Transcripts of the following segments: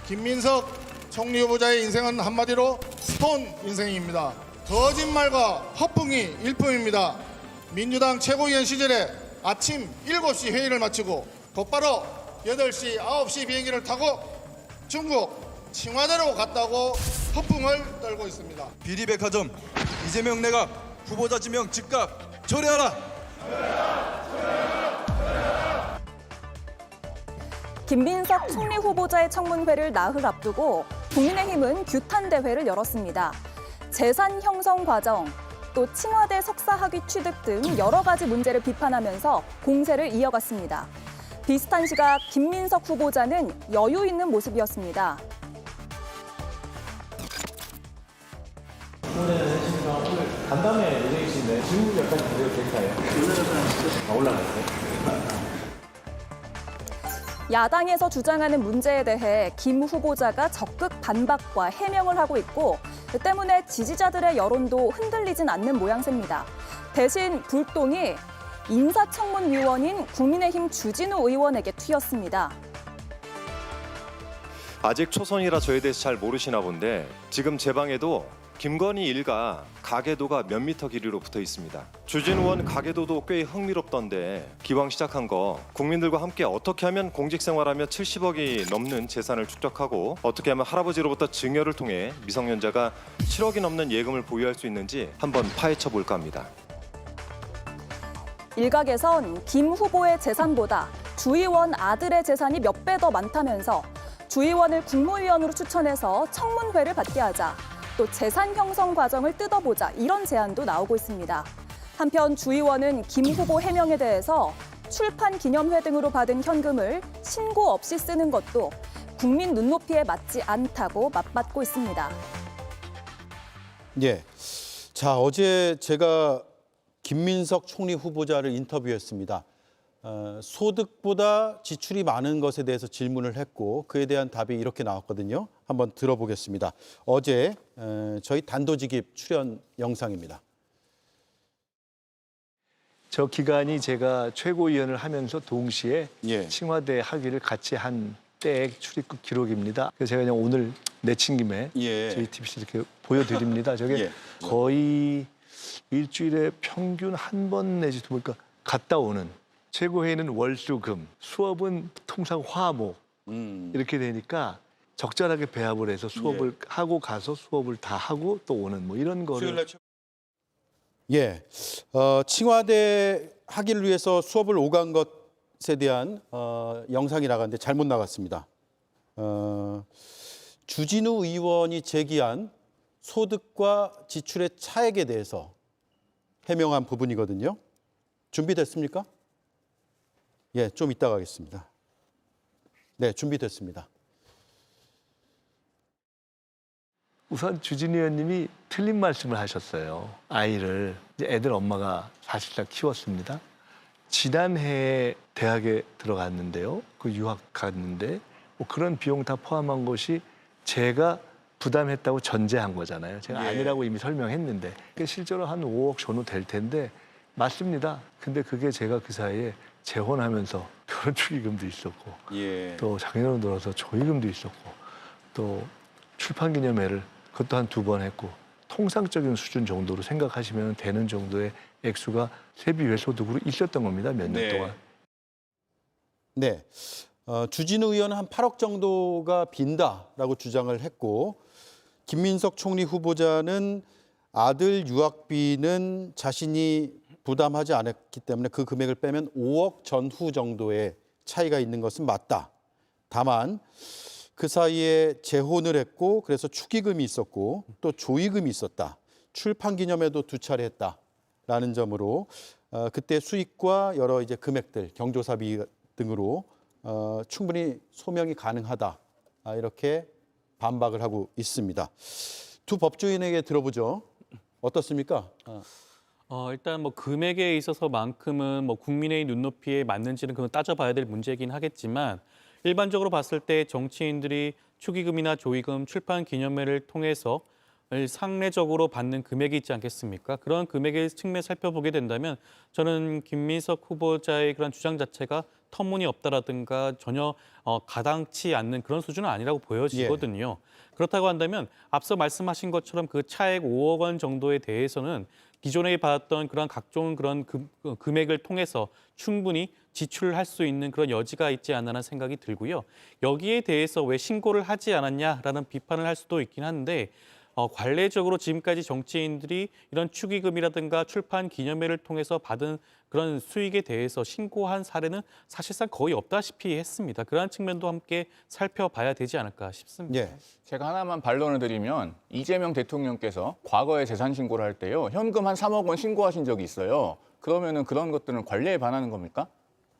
김민석 총리 후보자의 인생은 한마디로 스폰 인생입니다. 거짓말과 허풍이 일품입니다. 민주당 최고위원 시절에 아침 7시 회의를 마치고 곧바로 8시, 9시 비행기를 타고 중국 칭화대로 갔다고 허풍을 떨고 있습니다. 비리백화점 이재명 내각 후보자 지명 즉각 철회하라. 김민석 총리 후보자의 청문회를 나흘 앞두고 국민의힘은 규탄대회를 열었습니다. 재산 형성 과정, 또 칭화대 석사 학위 취득 등 여러 가지 문제를 비판하면서 공세를 이어갔습니다. 비슷한 시각 김민석 후보자는 여유 있는 모습이었습니다. 오늘 해주시니까 오늘 간담회 예정이신데 질문 약간 드려도 될까요? 올라가세요. 야당에서 주장하는 문제에 대해 김 후보자가 적극 반박과 해명을 하고 있고 때문에 지지자들의 여론도 흔들리진 않는 모양새입니다. 대신 불똥이 인사청문위원인 국민의힘 주진우 의원에게 튀었습니다. 아직 초선이라 저에 대해서 잘 모르시나 본데 지금 제 방에도 김건희 일가 가계도가 몇 미터 길이로 붙어 있습니다. 주진우 의원 가계도도 꽤 흥미롭던데 기왕 시작한 거 국민들과 함께 어떻게 하면 공직생활하며 70억이 넘는 재산을 축적하고 어떻게 하면 할아버지로부터 증여를 통해 미성년자가 7억이 넘는 예금을 보유할 수 있는지 한번 파헤쳐 볼까 합니다. 일각에선 김 후보의 재산보다 주 의원 아들의 재산이 몇 배 더 많다면서 주 의원을 국무위원으로 추천해서 청문회를 받게 하자, 또 재산 형성 과정을 뜯어보자 이런 제안도 나오고 있습니다. 한편 주 의원은 김 후보 해명에 대해서 출판 기념회 등으로 받은 현금을 신고 없이 쓰는 것도 국민 눈높이에 맞지 않다고 맞받고 있습니다. 예. 자, 어제 제가 김민석 총리 후보자를 인터뷰했습니다. 소득보다 지출이 많은 것에 대해서 질문을 했고 그에 대한 답이 이렇게 나왔거든요. 한번 들어보겠습니다. 어제 저희 단도직입 출연 영상입니다. 저 기간이 제가 최고위원을 하면서 동시에 예. 칭화대 학위를 같이 한 때의 출입국 기록입니다. 그래서 제가 그냥 오늘 내친 김에 예. JTBC 이렇게 보여드립니다. 저게 예. 거의 일주일에 평균 한 번 내지 두 번 갔다 오는, 최고회의는 월수금, 수업은 통상 화목 이렇게 되니까 적절하게 배합을 해서 수업을 하고 가서 수업을 다 하고 또 오는 뭐 이런 거를. 예. 칭화대 학위를 위해서 수업을 오간 것에 대한 영상이 나갔는데 잘못 나갔습니다. 주진우 의원이 제기한 소득과 지출의 차액에 대해서 해명한 부분이거든요. 준비됐습니까? 예, 좀 이따가 하겠습니다. 네, 준비됐습니다. 우선 주진우 의원님이 틀린 말씀을 하셨어요. 아이를 이제 애들 엄마가 사실상 키웠습니다. 지난해에 대학에 들어갔는데요. 그 유학 갔는데 뭐 그런 비용 다 포함한 것이 제가 부담했다고 전제한 거잖아요. 제가 아니라고 이미 설명했는데 실제로 한 5억 전후 될 텐데 맞습니다. 근데 그게 제가 그 사이에 재혼하면서 결혼 축의금도 있었고 또 작년으로 들어서 조의금도 있었고 또 출판기념회를 그것도 한 2번 했고 통상적인 수준 정도로 생각하시면 되는 정도의 액수가 세비외 소득으로 있었던 겁니다. 몇 년 동안. 네. 주진우 의원은 한 8억 정도가 빈다라고 주장을 했고 김민석 총리 후보자는 아들 유학비는 자신이 부담하지 않았기 때문에 그 금액을 빼면 5억 전후 정도의 차이가 있는 것은 맞다. 다만 그 사이에 재혼을 했고 그래서 축의금이 있었고 또 조의금이 있었다. 출판 기념회도 2차례 했다라는 점으로 그때 수익과 여러 이제 금액들, 경조사비 등으로 충분히 소명이 가능하다. 이렇게 반박을 하고 있습니다. 두 법조인에게 들어보죠. 어떻습니까? 일단 뭐 금액에 있어서만큼은 뭐 국민의 눈높이에 맞는지는 그건 따져봐야 될 문제이긴 하겠지만 일반적으로 봤을 때 정치인들이 축의금이나 조의금, 출판 기념회를 통해서 상례적으로 받는 금액이 있지 않겠습니까? 그런 금액의 측면 살펴보게 된다면 저는 김민석 후보자의 그런 주장 자체가 터무니없다라든가 전혀 가당치 않는 그런 수준은 아니라고 보여지거든요. 그렇다고 한다면 앞서 말씀하신 것처럼 그 차액 5억 원 정도에 대해서는 기존에 받았던 그런 각종 그런 금액을 통해서 충분히 지출할 수 있는 그런 여지가 있지 않나라는 생각이 들고요. 여기에 대해서 왜 신고를 하지 않았냐라는 비판을 할 수도 있긴 한데 관례적으로 지금까지 정치인들이 이런 축의금이라든가 출판 기념회를 통해서 받은 그런 수익에 대해서 신고한 사례는 사실상 거의 없다시피 했습니다. 그러한 측면도 함께 살펴봐야 되지 않을까 싶습니다. 예. 제가 하나만 반론을 드리면 이재명 대통령께서 과거에 재산 신고를 할 때요. 현금 한 3억 원 신고하신 적이 있어요. 그러면은 그런 것들은 관례에 반하는 겁니까?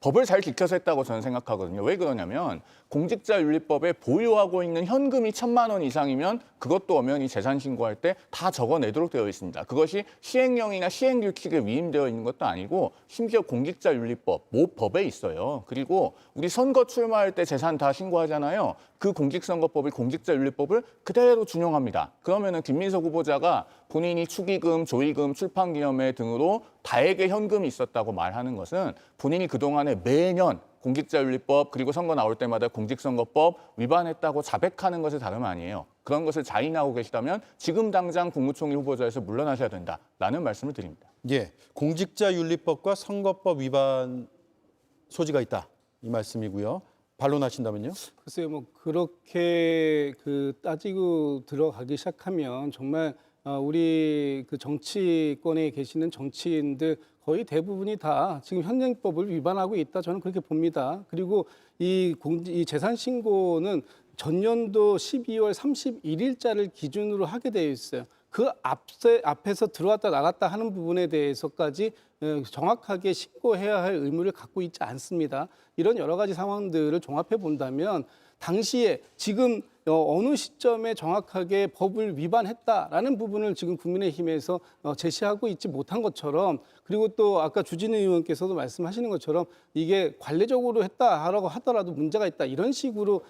법을 잘 지켜서 했다고 저는 생각하거든요. 왜 그러냐면 공직자윤리법에 보유하고 있는 현금이 1,000만 원 이상이면 그것도 엄연히 재산 신고할 때 다 적어내도록 되어 있습니다. 그것이 시행령이나 시행규칙에 위임되어 있는 것도 아니고 심지어 공직자윤리법, 모법에 있어요. 그리고 우리 선거 출마할 때 재산 다 신고하잖아요. 그 공직선거법을 공직자윤리법을 그대로 준용합니다. 그러면은 김민석 후보자가 본인이 축의금, 조의금, 출판기념회 등으로 다액의 현금이 있었다고 말하는 것은 본인이 그동안에 매년 공직자윤리법 그리고 선거 나올 때마다 공직선거법 위반했다고 자백하는 것이 다름 아니에요. 그런 것을 자인하고 계시다면 지금 당장 국무총리 후보자에서 물러나셔야 된다라는 말씀을 드립니다. 예. 공직자윤리법과 선거법 위반 소지가 있다. 이 말씀이고요. 반론하신다면요? 글쎄요, 뭐 그렇게 따지고 들어가기 시작하면 정말 우리 그 정치권에 계시는 정치인들 거의 대부분이 다 지금 현행법을 위반하고 있다. 저는 그렇게 봅니다. 그리고 이 재산 신고는 전년도 12월 31일자를 기준으로 하게 되어 있어요. 그 앞에서 들어왔다 나갔다 하는 부분에 대해서까지 정확하게 신고해야 할 의무를 갖고 있지 않습니다. 이런 여러 가지 상황들을 종합해 본다면 당시에 지금 어느 시점에 정확하게 법을 위반했다라는 부분을 지금 국민의힘에서 제시하고 있지 못한 것처럼, 그리고 또 아까 주진우 의원께서도 말씀하시는 것처럼 이게 관례적으로 했다라고 하더라도 문제가 있다 이런 식으로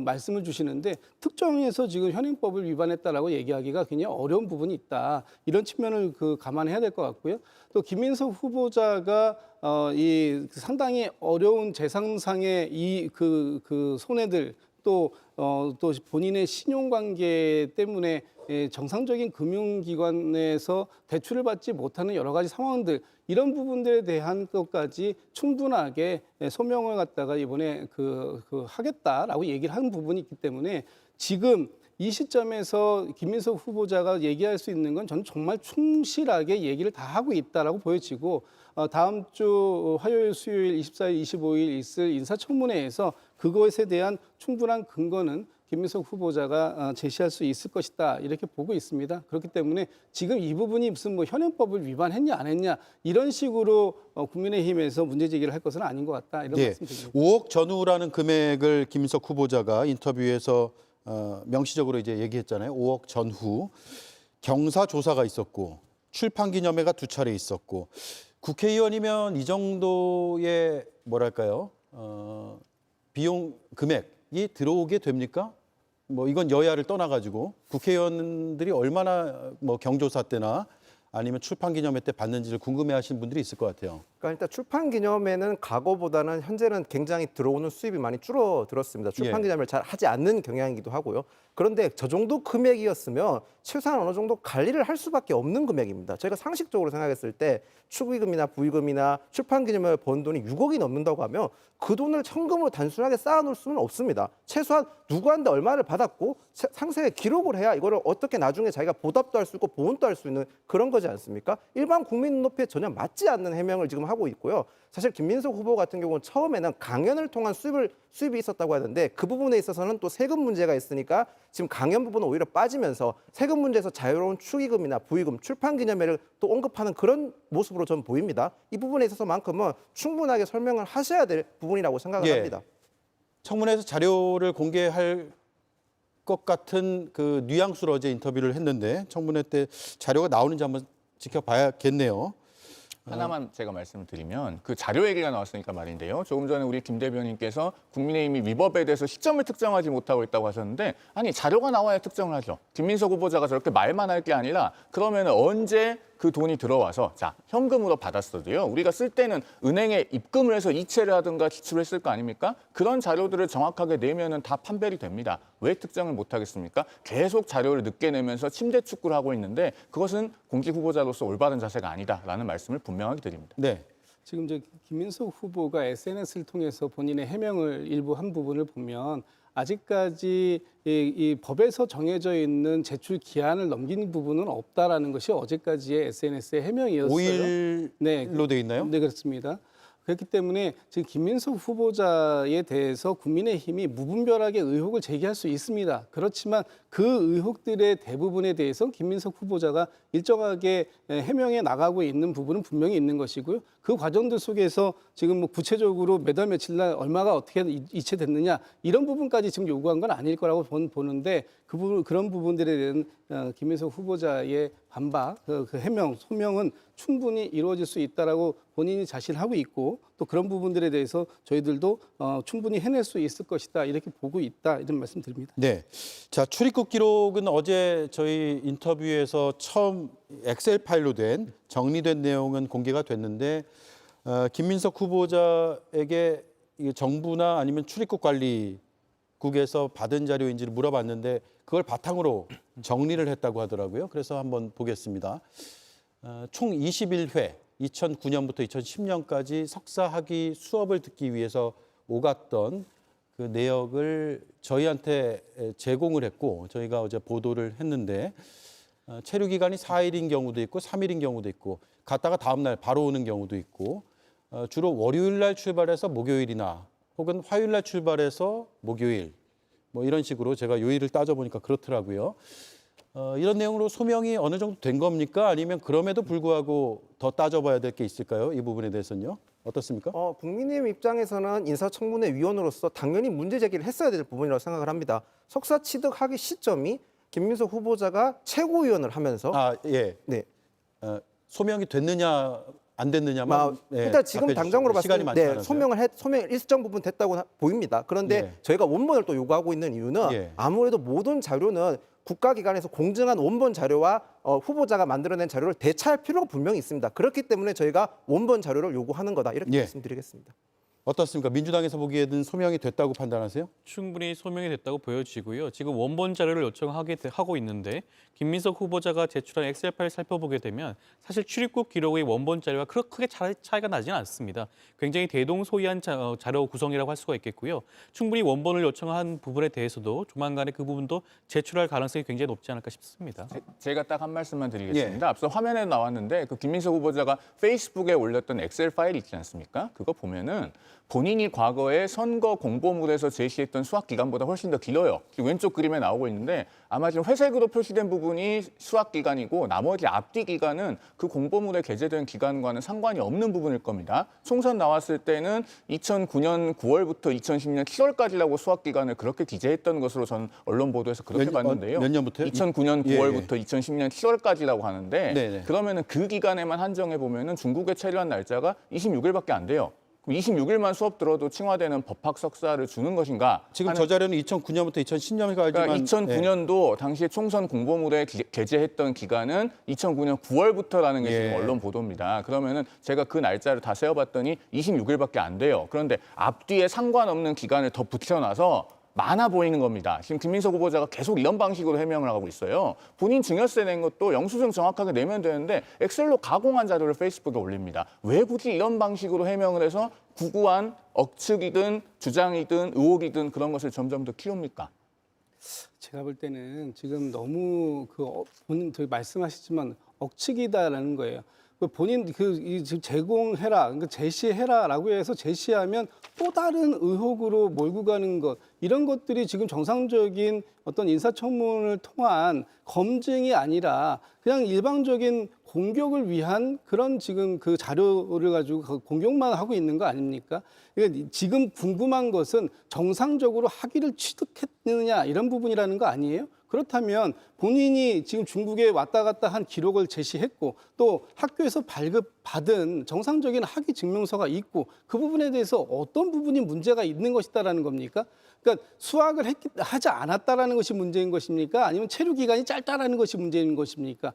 말씀을 주시는데 특정해서 지금 현행법을 위반했다라고 얘기하기가 굉장히 어려운 부분이 있다. 이런 측면을 감안해야 될 것 같고요. 또 김민석 후보자가 이 상당히 어려운 재산상의 손해들 또 본인의 신용관계 때문에 정상적인 금융기관에서 대출을 받지 못하는 여러 가지 상황들, 이런 부분들에 대한 것까지 충분하게 소명을 갖다가 이번에 하겠다라고 얘기를 한 부분이 있기 때문에 지금 이 시점에서 김민석 후보자가 얘기할 수 있는 건 저는 정말 충실하게 얘기를 다 하고 있다라고 보여지고, 다음 주 화요일, 수요일, 24일, 25일 있을 인사청문회에서 그것에 대한 충분한 근거는 김민석 후보자가 제시할 수 있을 것이다, 이렇게 보고 있습니다. 그렇기 때문에 지금 이 부분이 무슨 현행법을 위반했냐 안 했냐 이런 식으로 국민의힘에서 문제 제기를 할 것은 아닌 것 같다, 이런 말씀드립니다. 5억 전후라는 금액을 김민석 후보자가 인터뷰에서 명시적으로 이제 얘기했잖아요. 5억 전후. 경사 조사가 있었고 출판 기념회가 2차례 있었고, 국회의원이면 이 정도의 뭐랄까요? 비용 금액이 들어오게 됩니까? 이건 여야를 떠나가지고 국회의원들이 얼마나 경조사 때나 아니면 출판 기념회 때 받는지를 궁금해하시는 분들이 있을 것 같아요. 그러니까 일단 출판 기념회는 과거보다는 현재는 굉장히 들어오는 수입이 많이 줄어들었습니다. 출판 기념회를 잘 하지 않는 경향이기도 하고요. 그런데 저 정도 금액이었으면 최소한 어느 정도 관리를 할 수밖에 없는 금액입니다. 저희가 상식적으로 생각했을 때 축의금이나 부의금이나 출판 기념회에 번 돈이 6억이 넘는다고 하면 그 돈을 현금으로 단순하게 쌓아놓을 수는 없습니다. 최소한 누구한테 얼마를 받았고 상세하게 기록을 해야 이거를 어떻게 나중에 자기가 보답도 할 수 있고 보온도 할 수 있는 그런 거지 않습니까? 일반 국민 눈높이에 전혀 맞지 않는 해명을 지금 하고 있고요. 사실 김민석 후보 같은 경우는 처음에는 강연을 통한 수입이 있었다고 하는데 그 부분에 있어서는 또 세금 문제가 있으니까 지금 강연 부분은 오히려 빠지면서 세금 문제에서 자유로운 축의금이나 부의금, 출판 기념회를 또 언급하는 그런 모습으로 전 보입니다. 이 부분에 있어서만큼은 충분하게 설명을 하셔야 될 부분이라고 생각을 합니다. 청문회에서 자료를 공개할 것 같은 그 뉘앙스로 어제 인터뷰를 했는데 청문회 때 자료가 나오는지 한번 지켜봐야겠네요. 하나만 제가 말씀을 드리면 그 자료 얘기가 나왔으니까 말인데요. 조금 전에 우리 김 대변인께서 국민의힘이 위법에 대해서 시점을 특정하지 못하고 있다고 하셨는데 아니 자료가 나와야 특정을 하죠. 김민석 후보자가 저렇게 말만 할 게 아니라 그러면 언제 그 돈이 들어와서 자 현금으로 받았어도요. 우리가 쓸 때는 은행에 입금을 해서 이체를 하든가 지출을 했을 거 아닙니까? 그런 자료들을 정확하게 내면은 다 판별이 됩니다. 왜 특정을 못 하겠습니까? 계속 자료를 늦게 내면서 침대 축구를 하고 있는데 그것은 공직 후보자로서 올바른 자세가 아니다라는 말씀을 분명하게 드립니다. 네. 지금 이제 김민석 후보가 SNS를 통해서 본인의 해명을 일부 한 부분을 보면 아직까지 이 법에서 정해져 있는 제출 기한을 넘긴 부분은 없다라는 것이 어제까지의 SNS의 해명이었어요. 5일로 돼 있나요? 네, 그렇습니다. 그렇기 때문에 지금 김민석 후보자에 대해서 국민의힘이 무분별하게 의혹을 제기할 수 있습니다. 그렇지만 그 의혹들의 대부분에 대해서 김민석 후보자가 일정하게 해명해 나가고 있는 부분은 분명히 있는 것이고요. 그 과정들 속에서 지금 뭐 구체적으로 몇 월 며칠 날 얼마가 어떻게 이체됐느냐 이런 부분까지 지금 요구한 건 아닐 거라고 보는데 그런 부분들에 대한 김민석 후보자의 반박, 그 해명, 소명은 충분히 이루어질 수 있다라고 본인이 자신하고 있고 또 그런 부분들에 대해서 저희들도 충분히 해낼 수 있을 것이다 이렇게 보고 있다 이런 말씀드립니다. 네. 자, 출입국 기록은 어제 저희 인터뷰에서 처음 엑셀 파일로 된 정리된 내용은 공개가 됐는데 김민석 후보자에게 정부나 아니면 출입국 관리국에서 받은 자료인지를 물어봤는데 그걸 바탕으로 정리를 했다고 하더라고요. 그래서 한번 보겠습니다. 총 21회 2009년부터 2010년까지 석사 학위 수업을 듣기 위해서 오갔던 그 내역을 저희한테 제공을 했고 저희가 어제 보도를 했는데 체류 기간이 4일인 경우도 있고 3일인 경우도 있고 갔다가 다음 날 바로 오는 경우도 있고 주로 월요일 날 출발해서 목요일이나 혹은 화요일 날 출발해서 목요일 뭐 이런 식으로 제가 요일을 따져보니까 그렇더라고요. 이런 내용으로 소명이 어느 정도 된 겁니까? 아니면 그럼에도 불구하고 더 따져봐야 될 게 있을까요? 이 부분에 대해서는요. 어떻습니까? 국민의힘 입장에서는 인사청문회 위원으로서 당연히 문제 제기를 했어야 될 부분이라고 생각을 합니다. 석사 취득하기 시점이 김민석 후보자가 최고위원을 하면서 예. 네. 소명이 됐느냐 안 됐느냐만 일단 지금 당장으로 봤을 때 소명 일정 부분 됐다고 보입니다. 그런데 저희가 원본을 또 요구하고 있는 이유는 아무래도 모든 자료는 국가기관에서 공정한 원본 자료와 후보자가 만들어낸 자료를 대차할 필요가 분명히 있습니다. 그렇기 때문에 저희가 원본 자료를 요구하는 거다 이렇게 말씀드리겠습니다. 어떻습니까? 민주당에서 보기에는 소명이 됐다고 판단하세요? 충분히 소명이 됐다고 보여지고요. 지금 원본 자료를 요청하고 있는데 김민석 후보자가 제출한 엑셀 파일 살펴보게 되면 사실 출입국 기록의 원본 자료와 그렇게 크게 차이가 나지는 않습니다. 굉장히 대동소이한 자료 구성이라고 할 수가 있겠고요. 충분히 원본을 요청한 부분에 대해서도 조만간에 그 부분도 제출할 가능성이 굉장히 높지 않을까 싶습니다. 제가 딱 한 말씀만 드리겠습니다. 앞서 화면에 나왔는데 그 김민석 후보자가 페이스북에 올렸던 엑셀 파일 있지 않습니까? 그거 보면은 본인이 과거에 선거 공보물에서 제시했던 수학 기간보다 훨씬 더 길어요. 지금 왼쪽 그림에 나오고 있는데 아마 지금 회색으로 표시된 부분이 수학 기간이고 나머지 앞뒤 기간은 그 공보물에 게재된 기간과는 상관이 없는 부분일 겁니다. 총선 나왔을 때는 2009년 9월부터 2010년 7월까지라고 수학 기간을 그렇게 기재했던 것으로 저는 언론 보도에서 그렇게 봤는데요. 몇 년부터요? 2009년 9월부터 2010년 7월까지라고 하는데 그러면은 그 기간에만 한정해 보면은 중국에 체류한 날짜가 26일밖에 안 돼요. 26일만 수업 들어도 칭화되는 법학 석사를 주는 것인가? 지금 저 자료는 2009년부터 2010년까지만. 그러니까 2009년도 당시에 총선 공보물에 게재했던 기간은 2009년 9월부터라는 게 지금 언론 보도입니다. 그러면은 제가 그 날짜를 다 세어봤더니 26일밖에 안 돼요. 그런데 앞뒤에 상관없는 기간을 더 붙여놔서 많아 보이는 겁니다. 지금 김민석 후보자가 계속 이런 방식으로 해명을 하고 있어요. 본인 증여세 낸 것도 영수증 정확하게 내면 되는데 엑셀로 가공한 자료를 페이스북에 올립니다. 왜 굳이 이런 방식으로 해명을 해서 구구한 억측이든 주장이든 의혹이든 그런 것을 점점 더 키웁니까? 제가 볼 때는 지금 너무 본인 말씀하시지만 억측이다라는 거예요. 본인 지금 제공해라, 그러니까 제시해라라고 해서 제시하면 또 다른 의혹으로 몰고 가는 것 이런 것들이 지금 정상적인 어떤 인사청문을 통한 검증이 아니라 그냥 일방적인 공격을 위한 그런 지금 그 자료를 가지고 공격만 하고 있는 거 아닙니까? 그러니까 지금 궁금한 것은 정상적으로 학위를 취득했느냐 이런 부분이라는 거 아니에요? 그렇다면 본인이 지금 중국에 왔다 갔다 한 기록을 제시했고 또 학교에서 발급받은 정상적인 학위 증명서가 있고 그 부분에 대해서 어떤 부분이 문제가 있는 것이다라는 겁니까? 그러니까 수학을 하지 않았다라는 것이 문제인 것입니까? 아니면 체류 기간이 짧다라는 것이 문제인 것입니까?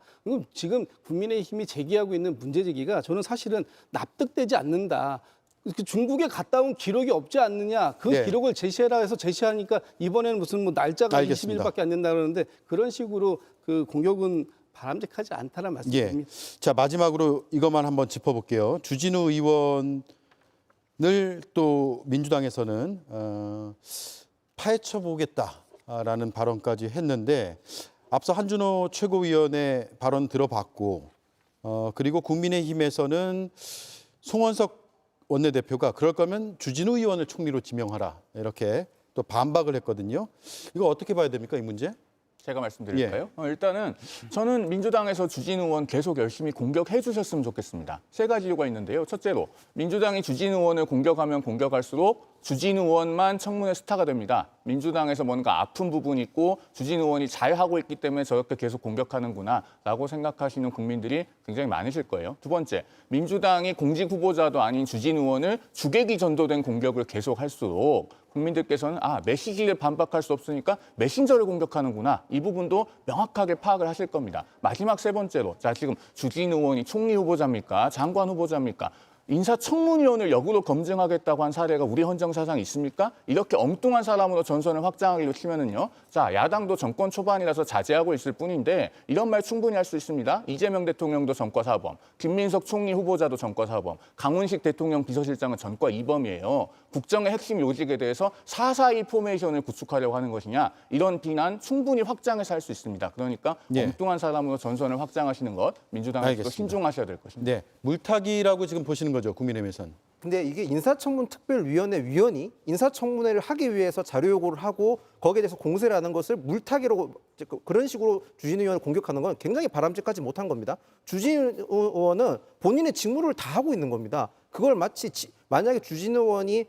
지금 국민의힘이 제기하고 있는 문제 제기가 저는 사실은 납득되지 않는다. 중국에 갔다 온 기록이 없지 않느냐. 그 네. 기록을 제시해라 해서 제시하니까 이번에는 무슨 뭐 날짜가 알겠습니다. 20일밖에 안 된다 그러는데 그런 식으로 그 공격은 바람직하지 않다는 말씀입니다. 자, 마지막으로 이것만 한번 짚어볼게요. 주진우 의원을 또 민주당에서는 파헤쳐 보겠다라는 발언까지 했는데 앞서 한준호 최고위원의 발언 들어봤고 그리고 국민의힘에서는 송원석 원내대표가 그럴 거면 주진우 의원을 총리로 지명하라 이렇게 또 반박을 했거든요. 이거 어떻게 봐야 됩니까, 이 문제? 제가 말씀드릴까요? 일단은 저는 민주당에서 주진우 의원 계속 열심히 공격해 주셨으면 좋겠습니다. 세 가지 이유가 있는데요. 첫째로 민주당이 주진우 의원을 공격하면 공격할수록 주진우 의원만 청문회 스타가 됩니다. 민주당에서 뭔가 아픈 부분이 있고 주진우 의원이 잘하고 있기 때문에 저렇게 계속 공격하는구나라고 생각하시는 국민들이 굉장히 많으실 거예요. 두 번째, 민주당이 공직 후보자도 아닌 주진우 의원을 주객이 전도된 공격을 계속 할수록 국민들께서는 메시지를 반박할 수 없으니까 메신저를 공격하는구나. 이 부분도 명확하게 파악을 하실 겁니다. 마지막 세 번째로, 자 지금 주진우 의원이 총리 후보자입니까? 장관 후보자입니까? 인사청문위원을 역으로 검증하겠다고 한 사례가 우리 헌정사상에 있습니까? 이렇게 엉뚱한 사람으로 전선을 확장하기로 치면은요. 자, 야당도 정권 초반이라서 자제하고 있을 뿐인데 이런 말 충분히 할 수 있습니다. 이재명 대통령도 전과사범, 김민석 총리 후보자도 전과사범, 강훈식 대통령 비서실장은 전과 2범이에요. 국정의 핵심 요직에 대해서 442 포메이션을 구축하려고 하는 것이냐. 이런 비난 충분히 확장해서 할 수 있습니다. 그러니까 엉뚱한 사람으로 전선을 확장하시는 것 민주당에서도 신중하셔야 될 것입니다. 네, 물타기라고 지금 보시는 거죠, 국민의힘에서는. 근데 이게 인사청문특별위원회 위원이 인사청문회를 하기 위해서 자료 요구를 하고 거기에 대해서 공세를 하는 것을 물타기로 그런 식으로 주진우 의원을 공격하는 건 굉장히 바람직하지 못한 겁니다. 주진우 의원은 본인의 직무를 다 하고 있는 겁니다. 그걸 마치 만약에 주진우 의원이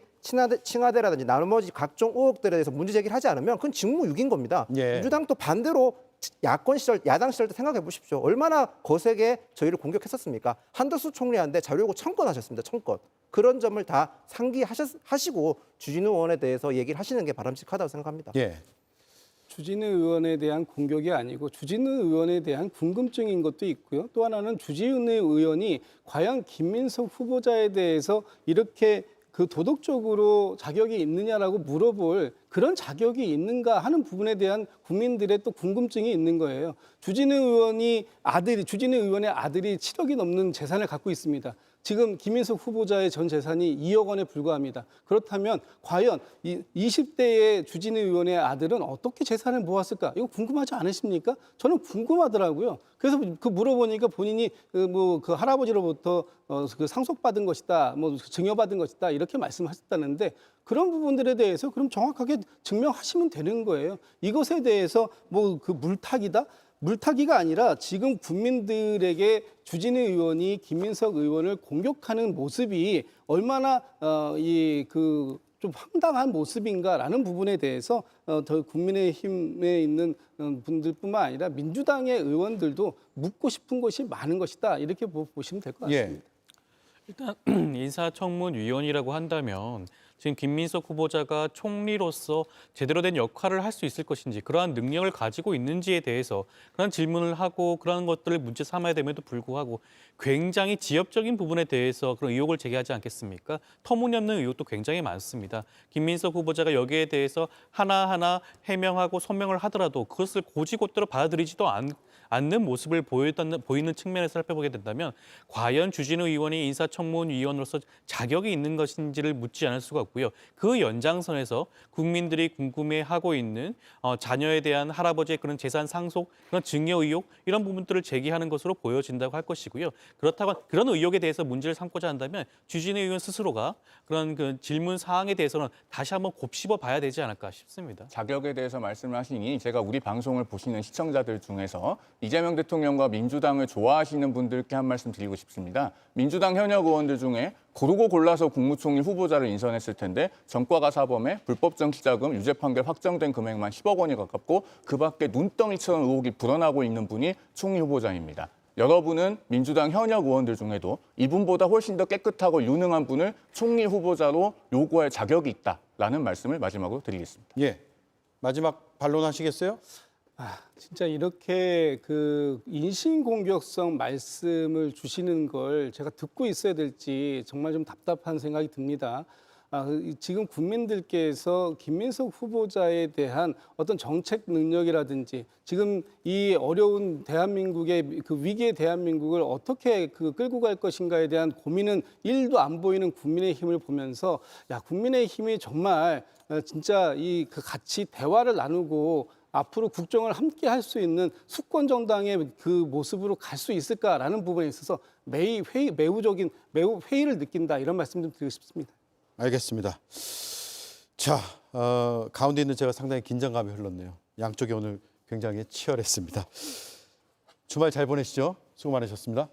칭하대라든지 나머지 각종 의혹들에 대해서 문제 제기를 하지 않으면 그건 직무유기인 겁니다. 민주당도 반대로 야권 시절, 야당 시절 때 생각해 보십시오. 얼마나 거세게 저희를 공격했었습니까? 한덕수 총리한테 자료 요구 1000건 하셨습니다. 1000건. 그런 점을 다 상기하시고 주진우 의원에 대해서 얘기를 하시는 게 바람직하다고 생각합니다. 주진우 의원에 대한 공격이 아니고 주진우 의원에 대한 궁금증인 것도 있고요. 또 하나는 주진우 의원이 과연 김민석 후보자에 대해서 이렇게 그 도덕적으로 자격이 있느냐라고 물어볼 그런 자격이 있는가 하는 부분에 대한 국민들의 또 궁금증이 있는 거예요. 주진우 의원의 아들이 7억이 넘는 재산을 갖고 있습니다. 지금 김민석 후보자의 전 재산이 2억 원에 불과합니다. 그렇다면 과연 20대의 주진우 의원의 아들은 어떻게 재산을 모았을까? 이거 궁금하지 않으십니까? 저는 궁금하더라고요. 그래서 그 물어보니까 본인이 그 할아버지로부터 그 상속받은 것이다, 증여받은 것이다 이렇게 말씀하셨다는데 그런 부분들에 대해서 그럼 정확하게 증명하시면 되는 거예요. 이것에 대해서 그 물타기가 아니라 지금 국민들에게 주진우 의원이 김민석 의원을 공격하는 모습이 얼마나 좀 황당한 모습인가라는 부분에 대해서 더 국민의힘에 있는 분들뿐만 아니라 민주당의 의원들도 묻고 싶은 것이 많은 것이다 이렇게 보시면 될 것 같습니다. 일단 인사청문위원이라고 한다면 지금 김민석 후보자가 총리로서 제대로 된 역할을 할 수 있을 것인지 그러한 능력을 가지고 있는지에 대해서 그런 질문을 하고 그런 것들을 문제 삼아야 됨에도 불구하고 굉장히 지엽적인 부분에 대해서 그런 의혹을 제기하지 않겠습니까? 터무니없는 의혹도 굉장히 많습니다. 김민석 후보자가 여기에 대해서 하나하나 해명하고 소명을 하더라도 그것을 고지고대로 받아들이지도 않는 모습을 보이는 측면에서 살펴보게 된다면 과연 주진우 의원이 인사청문위원으로서 자격이 있는 것인지를 묻지 않을 수가 없고요. 그 연장선에서 국민들이 궁금해하고 있는 자녀에 대한 할아버지의 그런 재산 상속, 그런 증여 의혹 이런 부분들을 제기하는 것으로 보여진다고 할 것이고요. 그렇다고 그런 의혹에 대해서 문제를 삼고자 한다면 주진우 의원 스스로가 그런 그 질문 사항에 대해서는 다시 한번 곱씹어 봐야 되지 않을까 싶습니다. 자격에 대해서 말씀을 하시니 제가 우리 방송을 보시는 시청자들 중에서 이재명 대통령과 민주당을 좋아하시는 분들께 한 말씀 드리고 싶습니다. 민주당 현역 의원들 중에 고르고 골라서 국무총리 후보자를 인선했을 텐데 전과가 사범에 불법 정치자금 유죄 판결 확정된 금액만 10억 원이 가깝고 그 밖에 눈덩이처럼 의혹이 불어나고 있는 분이 총리 후보자입니다. 여러분은 민주당 현역 의원들 중에도 이분보다 훨씬 더 깨끗하고 유능한 분을 총리 후보자로 요구할 자격이 있다라는 말씀을 마지막으로 드리겠습니다. 예. 마지막 반론하시겠어요? 진짜 이렇게 그 인신공격성 말씀을 주시는 걸 제가 듣고 있어야 될지 정말 좀 답답한 생각이 듭니다. 지금 국민들께서 김민석 후보자에 대한 어떤 정책 능력이라든지 지금 이 어려운 대한민국의 그 위기의 대한민국을 어떻게 끌고 갈 것인가에 대한 고민은 1도 안 보이는 국민의힘을 보면서 야, 국민의힘이 정말 진짜 그 같이 대화를 나누고 앞으로 국정을 함께 할 수 있는 수권 정당의 그 모습으로 갈 수 있을까라는 부분에 있어서 매우 회의를 느낀다 이런 말씀 좀 드리고 싶습니다. 알겠습니다. 자, 가운데 있는 제가 상당히 긴장감이 흘렀네요. 양쪽이 오늘 굉장히 치열했습니다. 주말 잘 보내시죠. 수고 많으셨습니다.